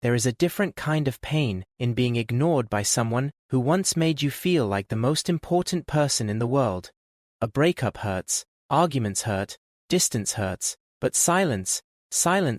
there is a different kind of pain in being ignored by someone who once made you feel like the most important person in the world. A breakup hurts, arguments hurt, distance hurts, but silence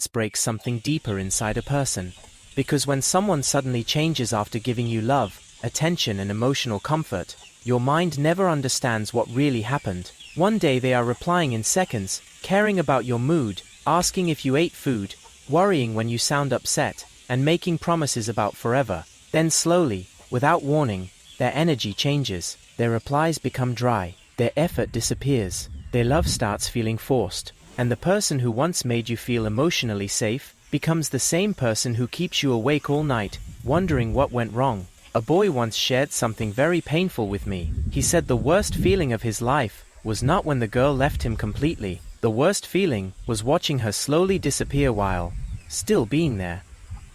breaks something deeper inside a person. Because when someone suddenly changes after giving you love, attention and emotional comfort, your mind never understands what really happened. One day they are replying in seconds, caring about your mood, asking if you ate food, worrying when you sound upset, and making promises about forever. Then slowly, without warning, their energy changes, their replies become dry, their effort disappears, their love starts feeling forced, and the person who once made you feel emotionally safe becomes the same person who keeps you awake all night, wondering what went wrong. A boy once shared something very painful with me. He said the worst feeling of his life was not when the girl left him completely. The worst feeling was watching her slowly disappear while still being there.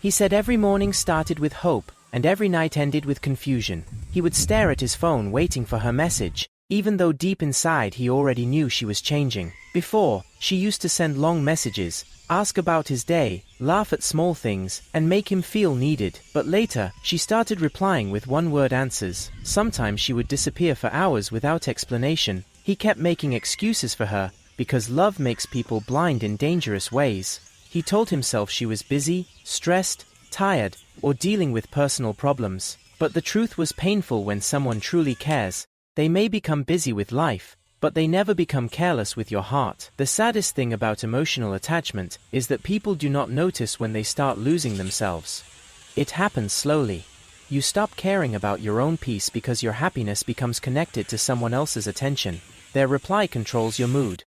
He said every morning started with hope, and every night ended with confusion. He would stare at his phone waiting for her message, even though deep inside he already knew she was changing. Before, she used to send long messages, ask about his day, laugh at small things, and make him feel needed. But later, she started replying with one-word answers. Sometimes she would disappear for hours without explanation. He kept making excuses for her, because love makes people blind in dangerous ways. He told himself she was busy, stressed, tired, or dealing with personal problems. But the truth was painful. When someone truly cares, they may become busy with life, but they never become careless with your heart. The saddest thing about emotional attachment is that people do not notice when they start losing themselves. It happens slowly. You stop caring about your own peace because your happiness becomes connected to someone else's attention. Their reply controls your mood.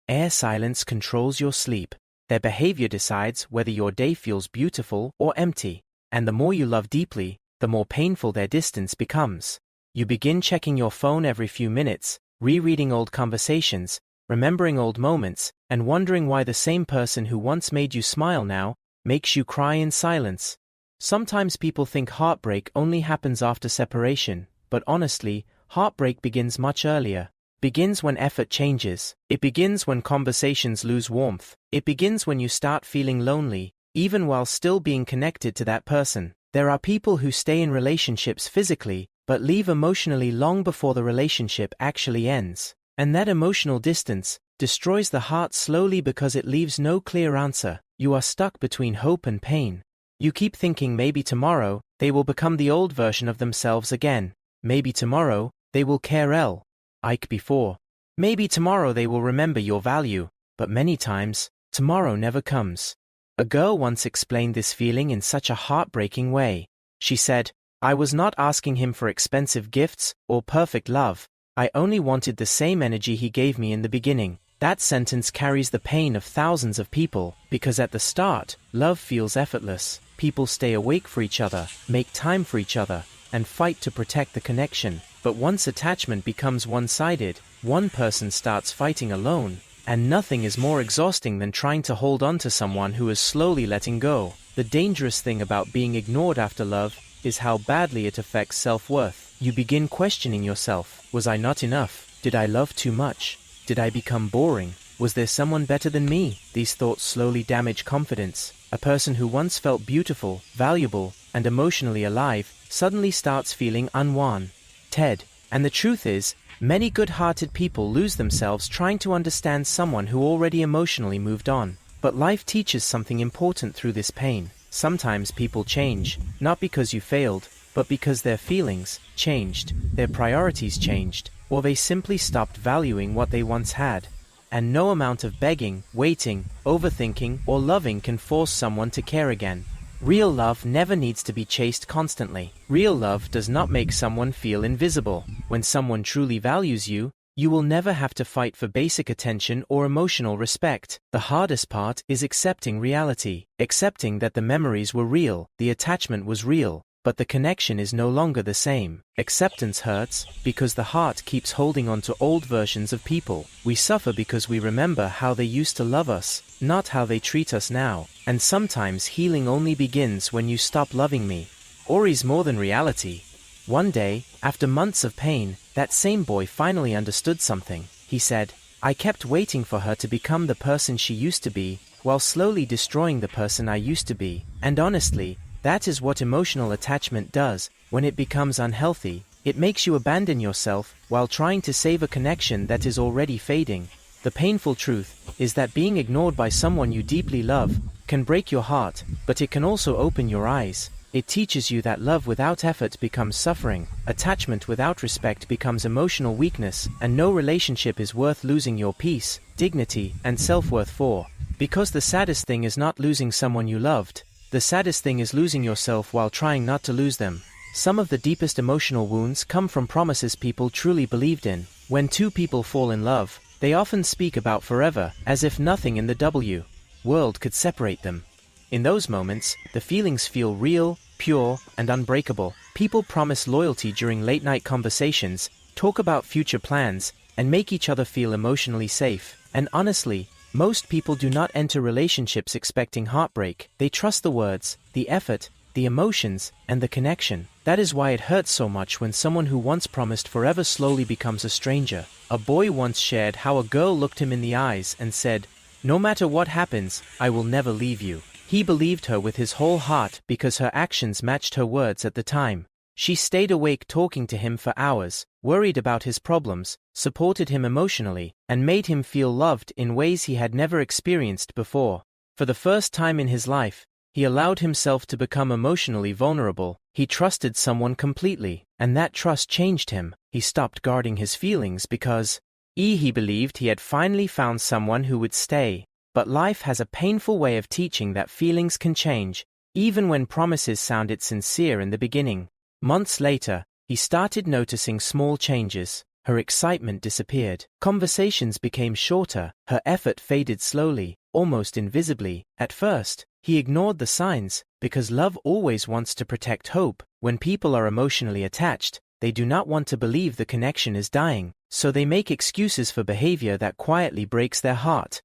Air silence controls your sleep. Their behavior decides whether your day feels beautiful or empty. And the more you love deeply, the more painful their distance becomes. You begin checking your phone every few minutes, rereading old conversations, remembering old moments, and wondering why the same person who once made you smile now makes you cry in silence. Sometimes people think heartbreak only happens after separation, but honestly, heartbreak begins much earlier. Begins when effort changes. It begins when conversations lose warmth. It begins when you start feeling lonely, even while still being connected to that person. There are people who stay in relationships physically, but leave emotionally long before the relationship actually ends. And that emotional distance destroys the heart slowly because it leaves no clear answer. You are stuck between hope and pain. You keep thinking maybe tomorrow, they will become the old version of themselves again. Maybe tomorrow, they will care like before. Maybe tomorrow they will remember your value, but many times, tomorrow never comes. A girl once explained this feeling in such a heartbreaking way. She said, "I was not asking him for expensive gifts or perfect love. I only wanted the same energy he gave me in the beginning." That sentence carries the pain of thousands of people, because at the start, love feels effortless. People stay awake for each other, make time for each other, and fight to protect the connection. But once attachment becomes one-sided, one person starts fighting alone, and nothing is more exhausting than trying to hold on to someone who is slowly letting go. The dangerous thing about being ignored after love is how badly it affects self-worth. You begin questioning yourself. Was I not enough? Did I love too much? Did I become boring? Was there someone better than me? These thoughts slowly damage confidence. A person who once felt beautiful, valuable, and emotionally alive suddenly starts feeling unwanted. And the truth is, many good-hearted people lose themselves trying to understand someone who already emotionally moved on. But life teaches something important through this pain. Sometimes people change, not because you failed, but because their feelings changed, their priorities changed, or they simply stopped valuing what they once had. And no amount of begging, waiting, overthinking, or loving can force someone to care again. Real love never needs to be chased constantly. Real love does not make someone feel invisible. When someone truly values you, you will never have to fight for basic attention or emotional respect. The hardest part is accepting reality. Accepting that the memories were real, the attachment was real, but the connection is no longer the same. Acceptance hurts, because the heart keeps holding on to old versions of people. We suffer because we remember how they used to love us, not how they treat us now. And sometimes healing only begins when you stop loving me. Ori's more than reality. One day, after months of pain, that same boy finally understood something. He said, "I kept waiting for her to become the person she used to be, while slowly destroying the person I used to be. And honestly, that is what emotional attachment does. When it becomes unhealthy, it makes you abandon yourself while trying to save a connection that is already fading. The painful truth is that being ignored by someone you deeply love can break your heart, but it can also open your eyes. It teaches you that love without effort becomes suffering, attachment without respect becomes emotional weakness, and no relationship is worth losing your peace, dignity, and self-worth for. Because the saddest thing is not losing someone you loved, the saddest thing is losing yourself while trying not to lose them. Some of the deepest emotional wounds come from promises people truly believed in. When two people fall in love, they often speak about forever, as if nothing in the world could separate them. In those moments, the feelings feel real, pure, and unbreakable. People promise loyalty during late-night conversations, talk about future plans, and make each other feel emotionally safe. And honestly, most people do not enter relationships expecting heartbreak. They trust the words, the effort, the emotions, and the connection. That is why it hurts so much when someone who once promised forever slowly becomes a stranger. A boy once shared how a girl looked him in the eyes and said, "No matter what happens, I will never leave you." He believed her with his whole heart because her actions matched her words at the time. She stayed awake talking to him for hours, worried about his problems, supported him emotionally, and made him feel loved in ways he had never experienced before. For the first time in his life, he allowed himself to become emotionally vulnerable. He trusted someone completely, and that trust changed him. He stopped guarding his feelings because he believed he had finally found someone who would stay. But life has a painful way of teaching that feelings can change, even when promises sounded sincere in the beginning. Months later, he started noticing small changes. Her excitement disappeared. Conversations became shorter. Her effort faded slowly, almost invisibly. At first, he ignored the signs, because love always wants to protect hope. When people are emotionally attached, they do not want to believe the connection is dying, so they make excuses for behavior that quietly breaks their heart.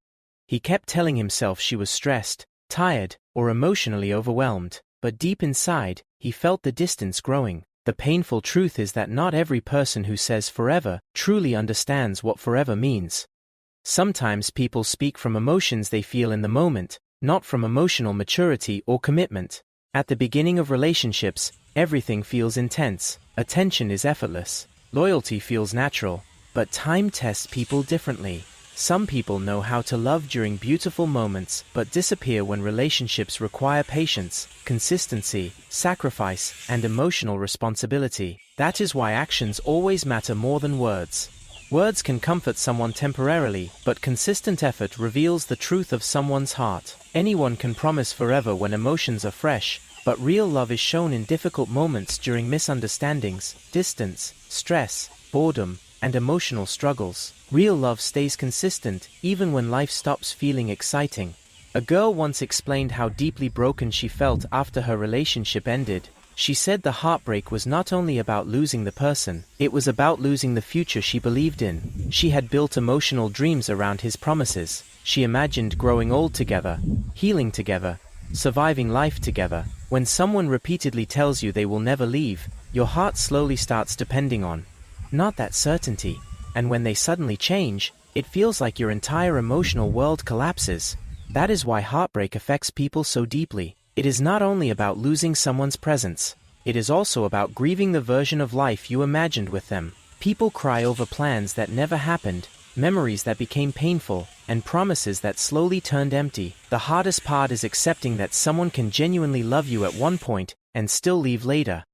He kept telling himself she was stressed, tired, or emotionally overwhelmed, but deep inside, he felt the distance growing. The painful truth is that not every person who says forever truly understands what forever means. Sometimes people speak from emotions they feel in the moment, not from emotional maturity or commitment. At the beginning of relationships, everything feels intense, attention is effortless, loyalty feels natural, but time tests people differently. Some people know how to love during beautiful moments, but disappear when relationships require patience, consistency, sacrifice, and emotional responsibility. That is why actions always matter more than words. Words can comfort someone temporarily, but consistent effort reveals the truth of someone's heart. Anyone can promise forever when emotions are fresh, but real love is shown in difficult moments during misunderstandings, distance, stress, boredom, and emotional struggles. Real love stays consistent, even when life stops feeling exciting. A girl once explained how deeply broken she felt after her relationship ended. She said the heartbreak was not only about losing the person, it was about losing the future she believed in. She had built emotional dreams around his promises. She imagined growing old together, healing together, surviving life together. When someone repeatedly tells you they will never leave, your heart slowly starts depending on not that certainty. And when they suddenly change, it feels like your entire emotional world collapses. That is why heartbreak affects people so deeply. It is not only about losing someone's presence, it is also about grieving the version of life you imagined with them. People cry over plans that never happened, memories that became painful, and promises that slowly turned empty. The hardest part is accepting that someone can genuinely love you at one point and still leave later.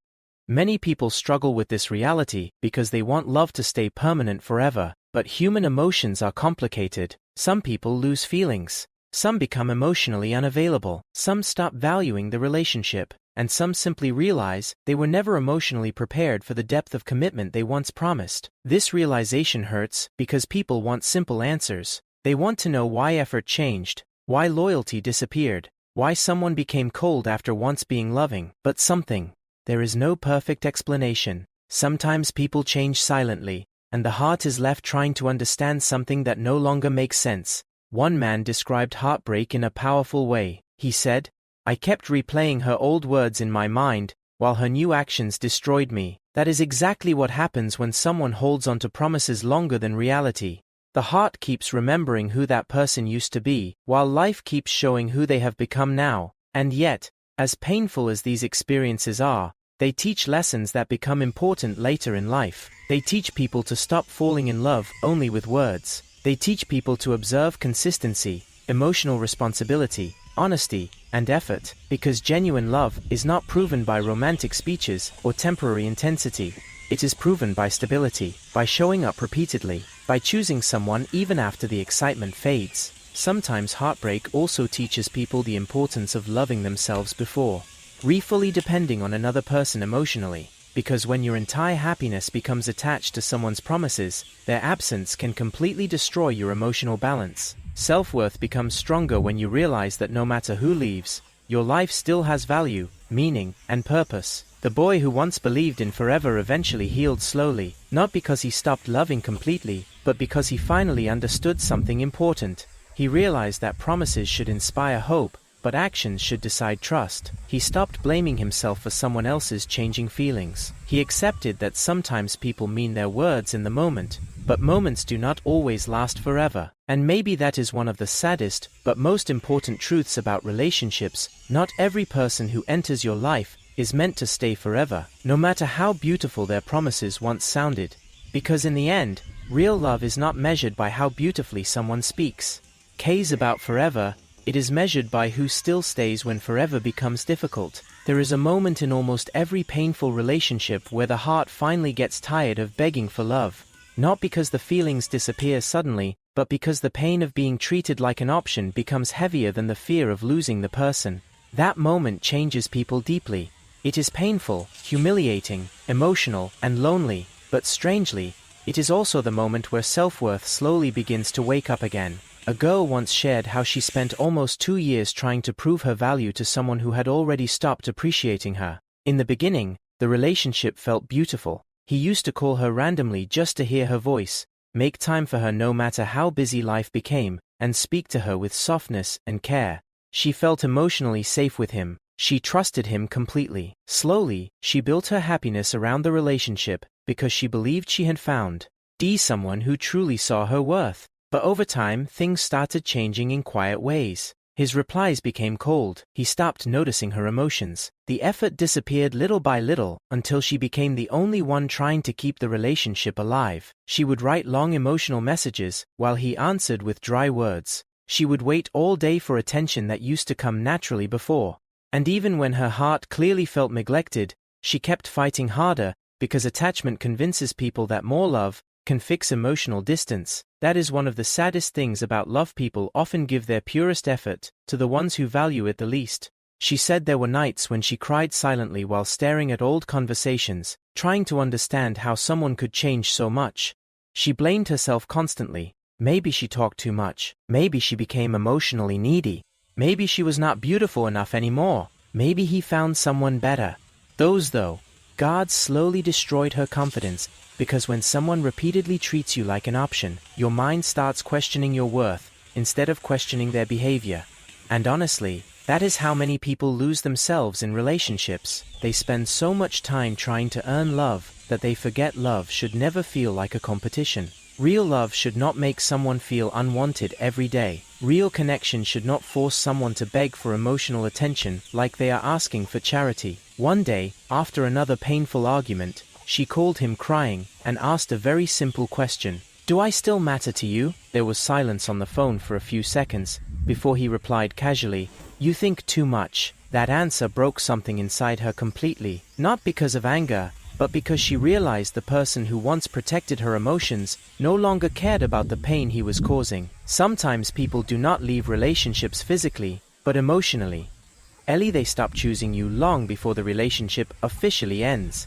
Many people struggle with this reality because they want love to stay permanent forever, but human emotions are complicated. Some people lose feelings. Some become emotionally unavailable. Some stop valuing the relationship. And some simply realize they were never emotionally prepared for the depth of commitment they once promised. This realization hurts because people want simple answers. They want to know why effort changed, why loyalty disappeared, why someone became cold after once being loving. But there is no perfect explanation. Sometimes people change silently, and the heart is left trying to understand something that no longer makes sense. One man described heartbreak in a powerful way. He said, "I kept replaying her old words in my mind, while her new actions destroyed me." That is exactly what happens when someone holds on to promises longer than reality. The heart keeps remembering who that person used to be, while life keeps showing who they have become now. And yet, as painful as these experiences are, they teach lessons that become important later in life. They teach people to stop falling in love only with words. They teach people to observe consistency, emotional responsibility, honesty, and effort, because genuine love is not proven by romantic speeches or temporary intensity. It is proven by stability, by showing up repeatedly, by choosing someone even after the excitement fades. Sometimes heartbreak also teaches people the importance of loving themselves before fully depending on another person emotionally, because when your entire happiness becomes attached to someone's promises, their absence can completely destroy your emotional balance. Self-worth becomes stronger when you realize that no matter who leaves, your life still has value, meaning, and purpose. The boy who once believed in forever eventually healed slowly, not because he stopped loving completely, but because he finally understood something important. He realized that promises should inspire hope, but actions should decide trust. He stopped blaming himself for someone else's changing feelings. He accepted that sometimes people mean their words in the moment, but moments do not always last forever. And maybe that is one of the saddest, but most important truths about relationships. Not every person who enters your life is meant to stay forever, no matter how beautiful their promises once sounded. Because in the end, real love is not measured by how beautifully someone speaks. Cares about forever. It is measured by who still stays when forever becomes difficult. There is a moment in almost every painful relationship where the heart finally gets tired of begging for love. Not because the feelings disappear suddenly, but because the pain of being treated like an option becomes heavier than the fear of losing the person. That moment changes people deeply. It is painful, humiliating, emotional, and lonely, but strangely, it is also the moment where self-worth slowly begins to wake up again. A girl once shared how she spent almost 2 years trying to prove her value to someone who had already stopped appreciating her. In the beginning, the relationship felt beautiful. He used to call her randomly just to hear her voice, make time for her no matter how busy life became, and speak to her with softness and care. She felt emotionally safe with him. She trusted him completely. Slowly, she built her happiness around the relationship because she believed she had found someone who truly saw her worth. But over time, things started changing in quiet ways. His replies became cold. He stopped noticing her emotions. The effort disappeared little by little until she became the only one trying to keep the relationship alive. She would write long emotional messages while he answered with dry words. She would wait all day for attention that used to come naturally before. And even when her heart clearly felt neglected, she kept fighting harder because attachment convinces people that more love can fix emotional distance. That is one of the saddest things about love. People often give their purest effort to the ones who value it the least. She said there were nights when she cried silently while staring at old conversations, trying to understand how someone could change so much. She blamed herself constantly. Maybe she talked too much. Maybe she became emotionally needy. Maybe she was not beautiful enough anymore. Maybe he found someone better. Those guards slowly destroyed her confidence. Because when someone repeatedly treats you like an option, your mind starts questioning your worth, instead of questioning their behavior. And honestly, that is how many people lose themselves in relationships. They spend so much time trying to earn love, that they forget love should never feel like a competition. Real love should not make someone feel unwanted every day. Real connection should not force someone to beg for emotional attention like they are asking for charity. One day, after another painful argument, she called him crying and asked a very simple question. "Do I still matter to you?" There was silence on the phone for a few seconds, before he replied casually, "You think too much." That answer broke something inside her completely, not because of anger, but because she realized the person who once protected her emotions no longer cared about the pain he was causing. Sometimes people do not leave relationships physically, but emotionally. They stop choosing you long before the relationship officially ends.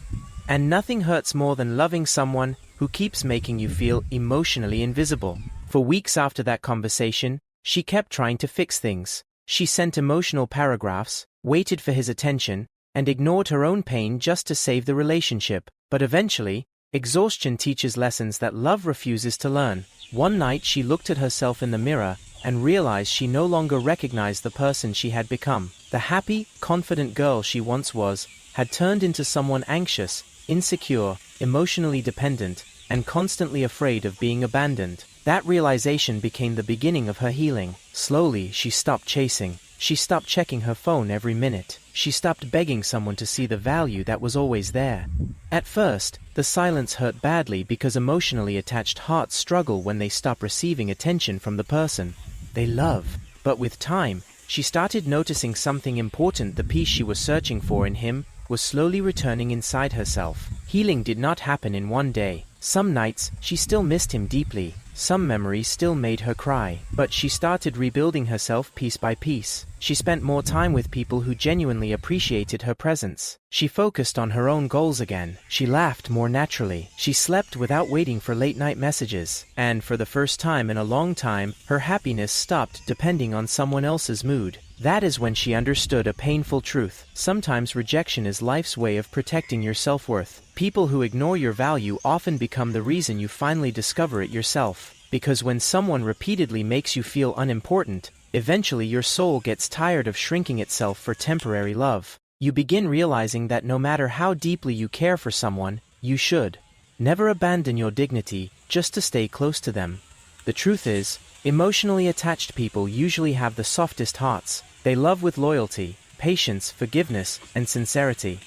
And nothing hurts more than loving someone who keeps making you feel emotionally invisible. For weeks after that conversation, she kept trying to fix things. She sent emotional paragraphs, waited for his attention, and ignored her own pain just to save the relationship. But eventually, exhaustion teaches lessons that love refuses to learn. One night she looked at herself in the mirror and realized she no longer recognized the person she had become. The happy, confident girl she once was had turned into someone anxious, insecure, emotionally dependent, and constantly afraid of being abandoned. That realization became the beginning of her healing. Slowly, she stopped chasing. She stopped checking her phone every minute. She stopped begging someone to see the value that was always there. At first, the silence hurt badly because emotionally attached hearts struggle when they stop receiving attention from the person they love. But with time, she started noticing something important. The peace she was searching for in him was slowly returning inside herself. Healing did not happen in one day. Some nights, she still missed him deeply. Some memories still made her cry. But she started rebuilding herself piece by piece. She spent more time with people who genuinely appreciated her presence. She focused on her own goals again. She laughed more naturally. She slept without waiting for late-night messages. And for the first time in a long time, her happiness stopped depending on someone else's mood. That is when she understood a painful truth. Sometimes rejection is life's way of protecting your self-worth. People who ignore your value often become the reason you finally discover it yourself. Because when someone repeatedly makes you feel unimportant, eventually your soul gets tired of shrinking itself for temporary love. You begin realizing that no matter how deeply you care for someone, you should never abandon your dignity just to stay close to them. The truth is, emotionally attached people usually have the softest hearts. They love with loyalty, patience, forgiveness, and sincerity.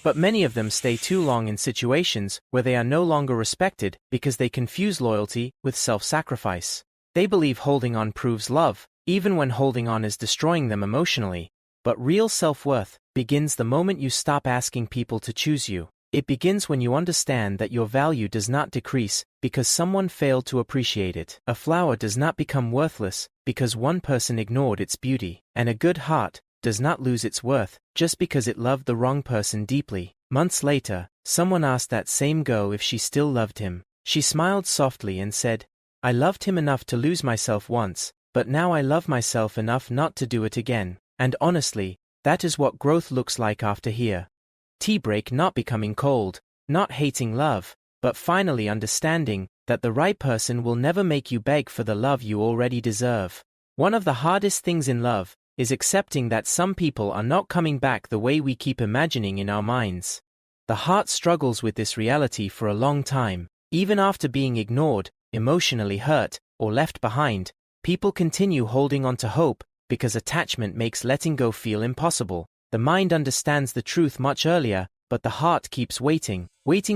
But many of them stay too long in situations where they are no longer respected because they confuse loyalty with self-sacrifice. They believe holding on proves love, even when holding on is destroying them emotionally. But real self-worth begins the moment you stop asking people to choose you. It begins when you understand that your value does not decrease because someone failed to appreciate it. A flower does not become worthless because one person ignored its beauty. And a good heart does not lose its worth just because it loved the wrong person deeply. Months later, someone asked that same girl if she still loved him. She smiled softly and said, "I loved him enough to lose myself once, but now I love myself enough not to do it again." And honestly, that is what growth looks like after Heartbreak. Not becoming cold, not hating love, but finally understanding that the right person will never make you beg for the love you already deserve. One of the hardest things in love is accepting that some people are not coming back the way we keep imagining in our minds. The heart struggles with this reality for a long time. Even after being ignored, emotionally hurt, or left behind, people continue holding on to hope because attachment makes letting go feel impossible. The mind understands the truth much earlier, but the heart keeps waiting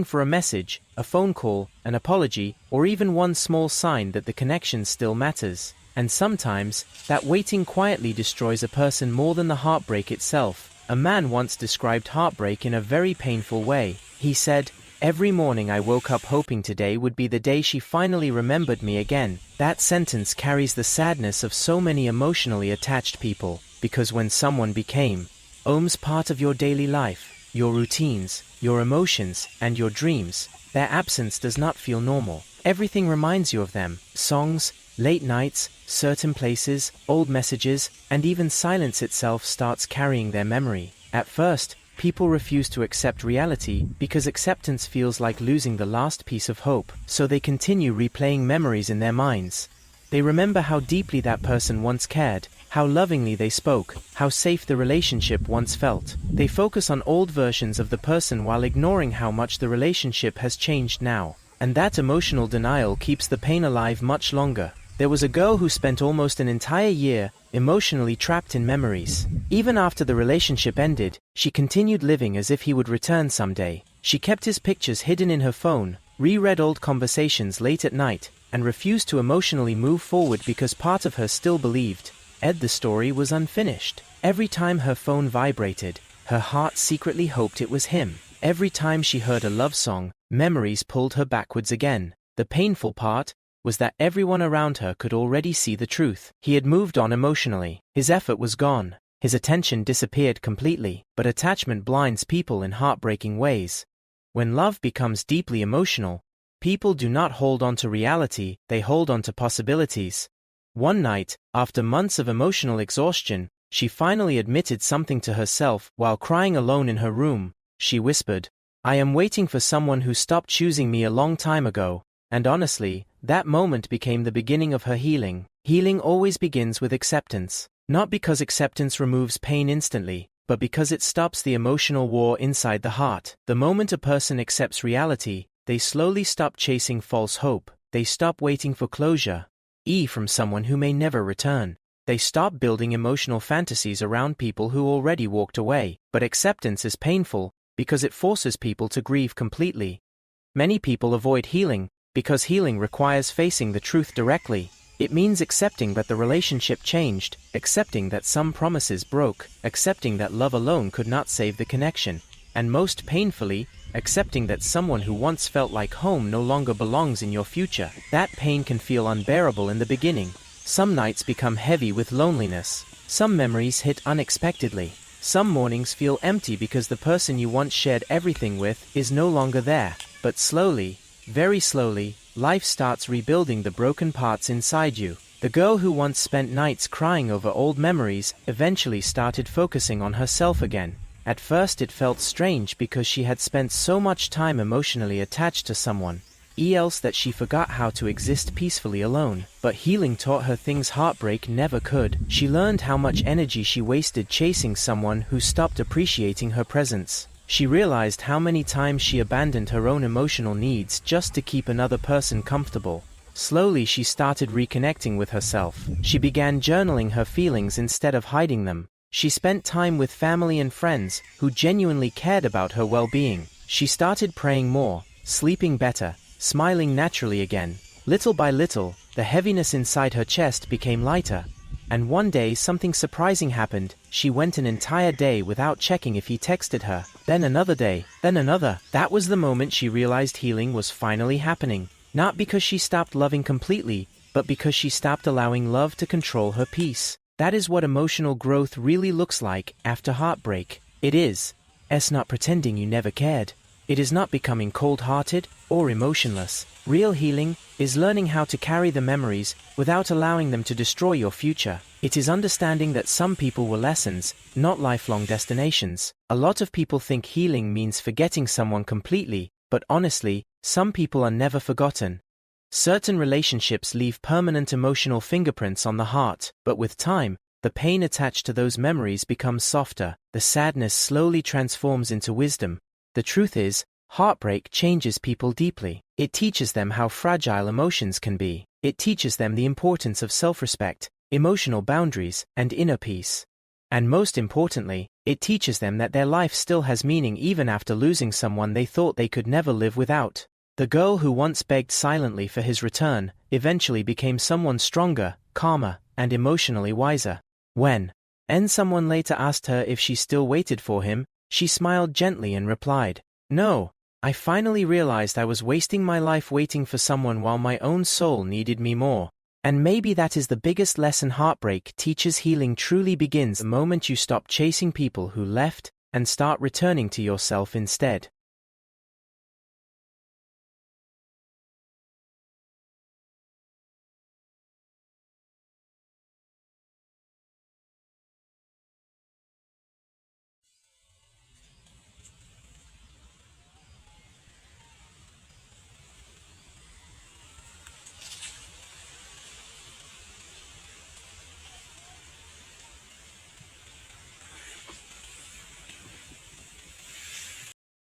for a message, a phone call, an apology, or even one small sign that the connection still matters. And sometimes, that waiting quietly destroys a person more than the heartbreak itself. A man once described heartbreak in a very painful way. He said, "Every morning I woke up hoping today would be the day she finally remembered me again." That sentence carries the sadness of so many emotionally attached people, because when someone became part of your daily life, your routines, your emotions, and your dreams, their absence does not feel normal. Everything reminds you of them. Songs, late nights, certain places, old messages, and even silence itself starts carrying their memory. At first, people refuse to accept reality because acceptance feels like losing the last piece of hope, so they continue replaying memories in their minds. They remember how deeply that person once cared, how lovingly they spoke, how safe the relationship once felt. They focus on old versions of the person while ignoring how much the relationship has changed now. And that emotional denial keeps the pain alive much longer. There was a girl who spent almost an entire year emotionally trapped in memories. Even after the relationship ended, she continued living as if he would return someday. She kept his pictures hidden in her phone, reread old conversations late at night, and refused to emotionally move forward because part of her still believed the story was unfinished. Every time her phone vibrated, her heart secretly hoped it was him. Every time she heard a love song, memories pulled her backwards again. The painful part was that everyone around her could already see the truth. He had moved on emotionally. His effort was gone. His attention disappeared completely. But attachment blinds people in heartbreaking ways. When love becomes deeply emotional, people do not hold on to reality, they hold on to possibilities. One night, after months of emotional exhaustion, she finally admitted something to herself. While crying alone in her room, she whispered, "I am waiting for someone who stopped choosing me a long time ago." And honestly, that moment became the beginning of her healing. Healing always begins with acceptance. Not because acceptance removes pain instantly, but because it stops the emotional war inside the heart. The moment a person accepts reality, they slowly stop chasing false hope. They stop waiting for closure. E from someone who may never return. They stop building emotional fantasies around people who already walked away. But acceptance is painful because it forces people to grieve completely. Many people avoid healing because healing requires facing the truth directly. It means accepting that the relationship changed, accepting that some promises broke, accepting that love alone could not save the connection, and most painfully, accepting that someone who once felt like home no longer belongs in your future. That pain can feel unbearable in the beginning. Some nights become heavy with loneliness. Some memories hit unexpectedly. Some mornings feel empty because the person you once shared everything with is no longer there. But slowly, very slowly, life starts rebuilding the broken parts inside you. The girl who once spent nights crying over old memories eventually started focusing on herself again. At first it felt strange because she had spent so much time emotionally attached to someone, else that she forgot how to exist peacefully alone. But healing taught her things heartbreak never could. She learned how much energy she wasted chasing someone who stopped appreciating her presence. She realized how many times she abandoned her own emotional needs just to keep another person comfortable. Slowly she started reconnecting with herself. She began journaling her feelings instead of hiding them. She spent time with family and friends who genuinely cared about her well-being. She started praying more, sleeping better, smiling naturally again. Little by little, the heaviness inside her chest became lighter. And one day something surprising happened. She went an entire day without checking if he texted her. Then another day, then another. That was the moment she realized healing was finally happening. Not because she stopped loving completely, but because she stopped allowing love to control her peace. That is what emotional growth really looks like after heartbreak. It is not pretending you never cared. It is not becoming cold-hearted or emotionless. Real healing is learning how to carry the memories without allowing them to destroy your future. It is understanding that some people were lessons, not lifelong destinations. A lot of people think healing means forgetting someone completely, but honestly, some people are never forgotten. Certain relationships leave permanent emotional fingerprints on the heart, but with time, the pain attached to those memories becomes softer. The sadness slowly transforms into wisdom. The truth is, heartbreak changes people deeply. It teaches them how fragile emotions can be. It teaches them the importance of self-respect, emotional boundaries, and inner peace. And most importantly, it teaches them that their life still has meaning even after losing someone they thought they could never live without. The girl who once begged silently for his return eventually became someone stronger, calmer, and emotionally wiser. When someone later asked her if she still waited for him, she smiled gently and replied, "No, I finally realized I was wasting my life waiting for someone while my own soul needed me more." And maybe that is the biggest lesson heartbreak teaches. Healing truly begins the moment you stop chasing people who left and start returning to yourself instead.